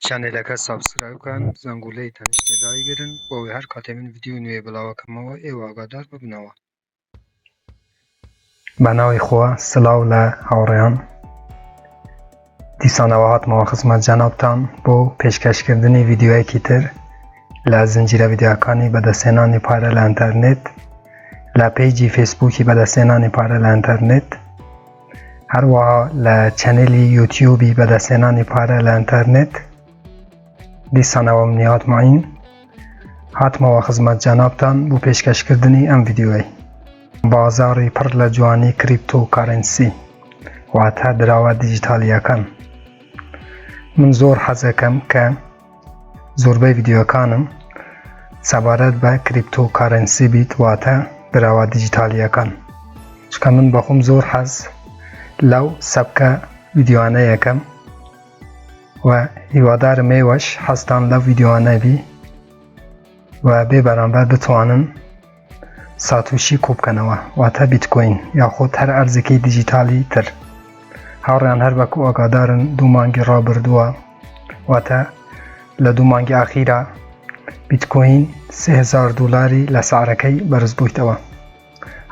چەنێلەکە سابسکرایب بکەن زەنگوولەی تەنیشتێ دایگرن بۆ ئەوەی هەر کاتێ من ڤیدیو نوێ بڵاوەکەمەوە ئێوە ئاگادار ببنەوە. بە ناوی خوا سلااو لە هاوڕێیان. دیسانەوە هاتمەوە خزمەت جەنابتان بۆ پێشکەشکردنی ڤیدیوەیەکی تر لە زنجیرە ڤیدیۆکانی بەدەستهێنانی پارە لە ئینتەرنێت لە پەیجی فێسبووکی بەدەستهێنانی پارە لە ئینتەرنێت، هەروەها لە چەنێلی یوتیوبی بەدەستهێنانی پارە لە ئینتەرنێت. دیسانەوە منی هاتمەوە خزمەت جەنابتان بۆ پێشکەشکردنی ئەم ڤیدیوەی. بازاڕی پڕ لە جوانی کریپتۆکارەنسی واتە دراوە دیجیتالیەکان. من زۆر حەزەکەم کە زۆربەی ڤیدیۆکانم سەبارەت بە کریپتۆکارەنسی بیت، واتە دراوە دیجیتالیەکان، چکە من بەخۆم زۆر حەز لەو سەبکە ڤیدیۆانەیەکەم و هیوادارم ئێوەش حەزتان لەو ڤیدیۆانە بی و بێ بەرامبەر بتوانن ساتوشی کوبکەنەوە، واتە بیتکۆین یاخود هەر ئەرزێکی دیجیتالی تر. هاوڕێیان هەر بەکو ئاگادارن دوو مانگی ڕابردووە، واتە لە دوو مانگی ئاخیرە بیتکۆین 3000 دولاری لە سعرەکەی بەرز بوویتەوە.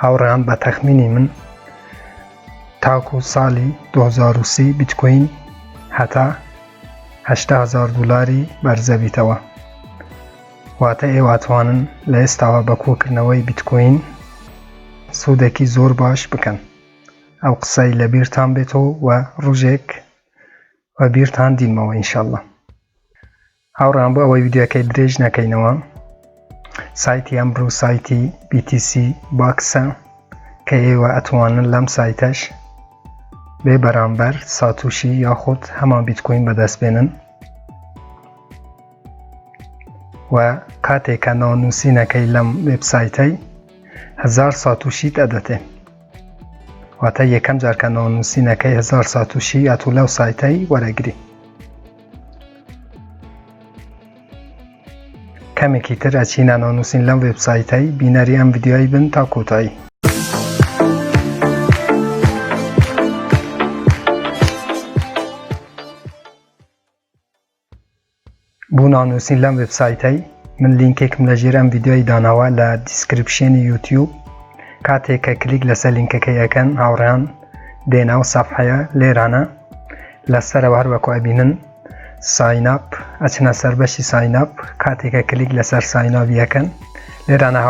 هاوڕێیان بە تەخمینی من تاکو ساڵی 2030 بیتکۆین هەتا 80,000 دولاری بەرزە بیتەوە، واتە ئێوە ئەتوانن لە ئێستاوە بە کۆکردنەوەی بیتکۆین سوودێکی زۆر باش بکەن. ئەو قسەی لە بیرتان بێتەوە و ڕۆژێک و بیرتان دیمەوە ئینشەڵڵا. هاوڕێیان بۆ ئەوەی ڤیدیۆکەی درێژ نەکەینەوە، سایتی ئەمڕۆ سایتی BTC باکسە کە ئێوە ئەتوانن لەم سایتەش بێ بەرامبەر ساتوشی یاخود هەمان بیتکۆین بەدەست بێنن و کاتێک کە ناونوسینەکەی لەم وێبسایتەی 1000 ساتوشی دەدەتێ، واتە یەکەم جار کە ناونوسینەکەی 1000 ساتوشی ئەتوو لەو سایتەی وەرەگری. کەمێکی تر ئەچینە ناونوسین لەم وێبسایتەی بینەری ئەم ڤیدیۆی بن تا کۆتایی. بۆ ناونوسین لەم وێبسایتەی من لینکێکم لە ژێر ئەم ڤیدیۆی داناوە لە دیسکریپشنی یوتیوب. کاتێک کە کلیک لەسەر لینکەکەی ئەکەن هاوڕێیان دێنەوە سەفحەیە، لێرانە لەسەرەوە هەر وەکو ئەبینن سایناپ ئەچنە سەر بەشی سایناپ. کاتێک کە کلیک لەسەر سایناپی ئەکەن لێرانە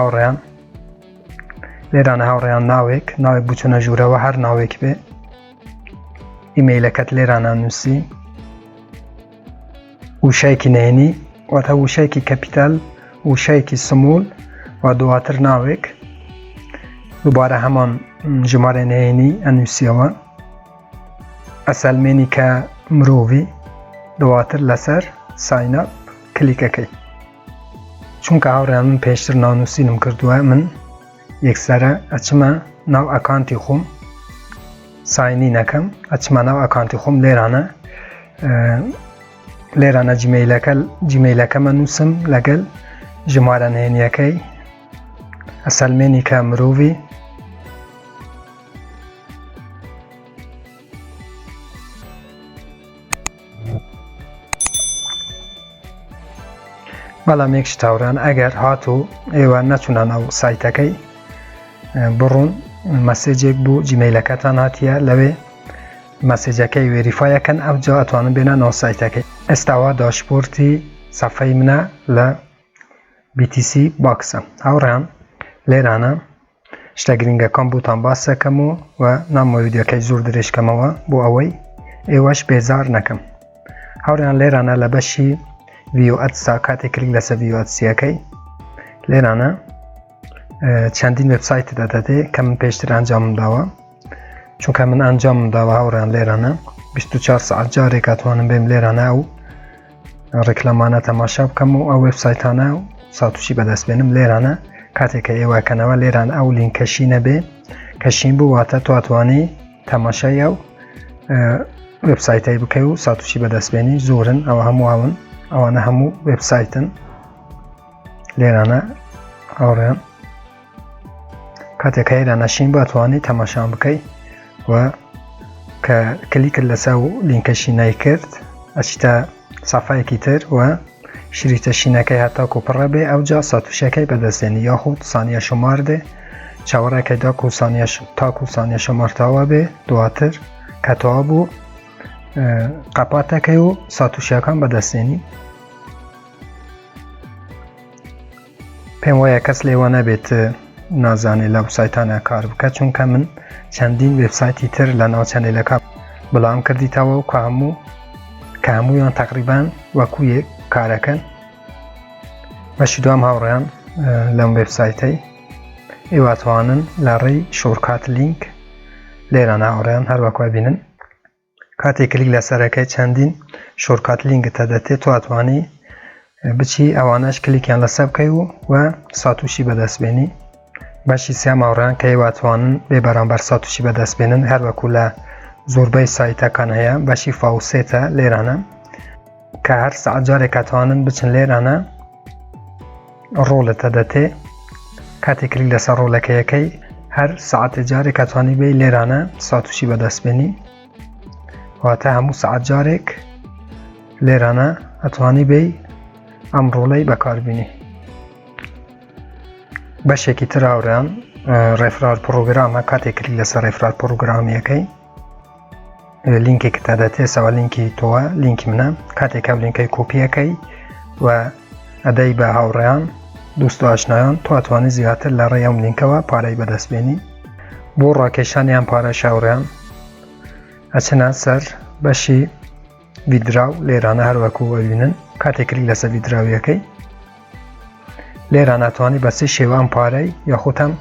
هاوڕێیان ناوێک بچونە ژوورەوە، هەر ناوێک بێ، ئیمەیلەکەت لێرانە نووسی، وشەیەکی نهێنی واتە وشەیەکی کەپیتال، وشەیەکی سمول و دواتر ناوێک، دووبارە هەمان ژمارە نهێنی ئەنووسیەوە، ئەسەلمێنی کە مرۆڤی، دواتر لەسەر سایناپ کلیکەکەی. چونکە هاوڕێیان من پێشتر ناونوسینم کردووە، من یەکسەرە ئەچمە ناو ئەکانتی خۆم ساینی نەکەم، ئەچمە ناو ئەکانتی خۆم، لێرانە جیمەیلەکەمە نووسم لەگەل ژمارە نهێنیەکەی، ئەسەلمێنی کە مرۆڤی، بەڵام یەکش تاوڕان ئەگەر هاتوو ئێوە نەچونە ناو سایتەکەی بڕون مەسێجێک بۆ جیمەیلەکەتان هاتیە، لەوێ مەسێجەکەی وێریفایەکەن، ئەو جا ئەتوانن بێنە ناو سایتەکەی. ئێستاوە داشبۆرتی سەفحەی منە لە BTC باکسە. هاوڕێیان لێرانە شتە گرنگەکان بۆتان باس دەکەمەوە و نامەوە ڤیدیۆکەی زۆر درێژکەمەوە بۆ ئەوەی ئێوەش بێزار نەکەم. هاوڕێیان لێرانە لە بەشی ڤیدیو ئەدسا کاتێک کلیک لەسەر ڤیدیو ئەدسیەکەی لێرانە چەندین وێبسایت دەدەدێ کە من پێشتر ئەنجامم داوە، چونکە من ئەنجامم داوە هاوڕێیان لێرانە 24 ساعت جارێک ئەتوانم بێم لێرانە ئەو ڕێکلەمانە تەماشا بکەم و ئەو وێبسایتانە و ساتوشی بەدەست بێنم. لێرانە کاتێک کە ئێوەکەنەوە لێران ئەو لینکەشینە بێ کەشین بوو، واتە تو ئەتوانی تەماشای ئەو وێبسایتەی بکەی و ساتوشی بەدەست بێنی. زۆرن ئەوە هەموو ئەوانە هەموو وێبسایتن. لێرانە هاوڕێیان کاتێک هەیە نەشین بۆ ئەتوانی تەماشان بکەی و کە کلیکت لەسەر لینکەشی نایکرد ئەچیتە سەفایەکی تر و شریتە شینەکەی هەتاکو پڕە بێ ئەوجا ساتوشەکەی بەدەستێنی یاخود سانیە شمار دێ چاوەڕێکەی تاکو سانیە شمارتاوە بێ دواتر کە تەوا بوو قەپاتەکەی و ساتوشیەکان بەدەستێنی. پێم وایە کەس لێوە نەبێت نازانێت لەو سایتانە کار بکە چونکە من چەندین وێبسایتی تر لە ناو چەنێلەکە بڵاوم کردیتەوە و کە هەموویان تەقریبان وەکو یەک کارەکەن. بەشی دووەم هاوڕێیان لەم وێبسایتەی ئێوە دەتوانن لە ڕێی شۆرکات لینک لێرە هاوڕێیان هەروەکو بینن کاتێک کلیک لەسەرەکەی چەندین شۆرکات لینکتە دەتێت تۆ ئەتوانی بچی ئەوانەش کلیکیان لەسەر بکەی و ساتوشی بەدەستبێنی. بەشی سێم هاوڕێیان کە ئێوە دەتوانن بێ بەرامبەر ساتوشی بەدەستبێنن هەروەکو لە زۆربەی سایتەکان هەیە. بەشی فاوسێتە لێرانە کە هەر سەعات جارێک ئەتوانن بچن لێرانە ڕۆڵتە دەتێ کاتێک کلیک لەسەر ڕۆڵەکەیەکەی هەر سەعاتێ جارێک ئەتوانی بێ لێرانە ساتوشی بەدەستبێنی واتە هەموو سەعات جارێک لێرانە ئەتوانی بێ ئەم ڕۆڵەی بەکاربینی. بەشێکی تر هاوڕێیان ڕێفرار پرۆگرامە کاتێک کلیک لەسەر ڕێفرار پرۆگرامیەکەی لینکێکتە دەتێ سەوە لینکی تۆوە لینکی منە کاتێک ئەو لینکەی کۆپیەکەی و ئەدەی بە هاوڕێیان دوست و ئاشنایان تۆ ئەتوانی زیاتر لە ڕێی ئەم لینکەوە پارەی بەدەستبێنی. بۆ ڕاکێشانیان پارەش هاوڕێیان ئەچنە سەر بەشی ڤیدراو لێرانە هەروەکو وەبینن کاتێک کلیک لەسەر ڤیدراویەکەی لێران ئەتوانی بە سێ شێوە ئەم پارەی یاخود ئەم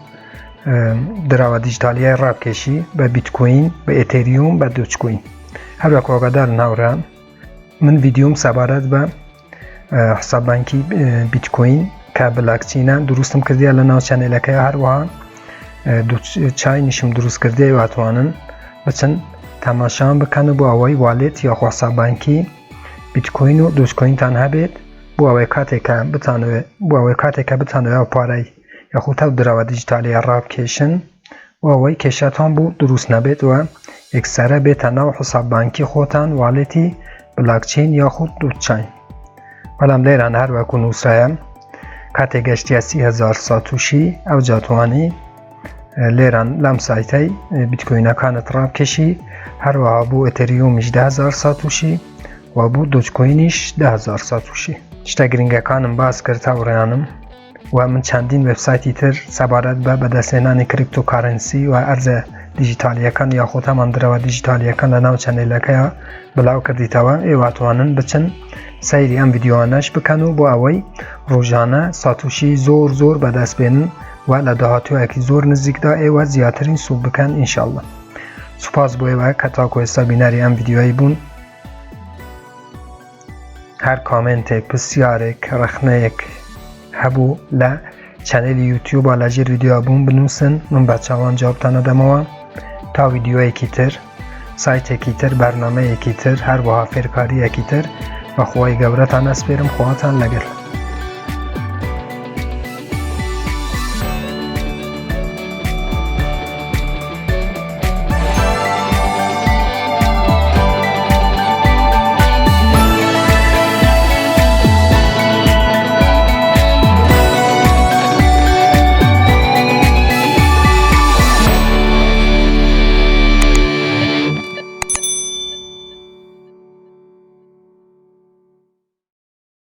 دراوە دیجیتالیای ڕابکێشی بە بیتکۆین بە ئێتێریوم بە دۆچکۆین. هەروەکو ئاگادارن هاوڕێیان من ڤیدیۆم سەبارەت بە حساببانکی بیتکۆین کە بلاکچینە دروستم کردیە لە ناو چەنێلەکەی هەروەها چاینیشم دروست کردی و ئەتوانن بچن تەماشان بکەن بۆ ئەوەی والێت یاخوا حساببانکی بیتکۆین و دۆچکۆینتان هەبێت بۆ ئەوەی کاتێکە بتانەوێت ئەو پارەی یاخود ئەو دراوە دیجیتالیە ڕابکێشن و ئەوەی کێشەتان بوو دروست نەبێت و یەکسەرە بێتە ناو حساببانکی خۆتان والێتی بلاکچین یاخود دووچین. بەڵام لێران هەروەکو نووسایە کاتێک گەشتیە 30,000 ساتوشی ئەو جاتوانی لێران لەم سایتەی بیتکۆینەکانت ڕابکێشی هەروەها بۆ ئێتێریومیش 10,000 ساتوشی و بۆ دۆچکۆینیش 10,000 ساتوشی. شتە گرنگەکانم باس کرد هاوڕێیانم و من چەندین وێبسایتی تر سەبارەت بە بەدەستهێنانی کریپتۆکارەنسی و ئەرزە دیجیتالیەکان یاخود هەمان درەوە دیجیتالیەکان لە ناو چەنێلەکەیە بڵاو کردیتەوە. ئێوە دەتوانن بچن سەیری ئەم ڤیدیۆوانەش بکەن و بۆ ئەوەی ڕۆژانە ساتوشی زۆر بەدەستبێنن و لە داهاتوویەکی زۆر نزیکدا ئێوە زیاترین سوود بکەن ئینشاءالله. سوپاس بۆ ئێوە کە تاکو ئێستا بینەری ئەم ڤیدیۆی بوون. هەر کامنتێک پرسیارێک ڕەخنەیەک هەبوو لە چەنێلی یوتیوبە لەژێر ڤیدیۆ بوون بنووسن من بە چاوان جوابتان دەدەمەوە تا ڤیدیۆیەکی تر سایتێکی تر بەرنامەیەکی تر هەروەها فێرکاریەکی تر بەخوای گەورەتان ئەسپێرم خواتان لەگەڵ.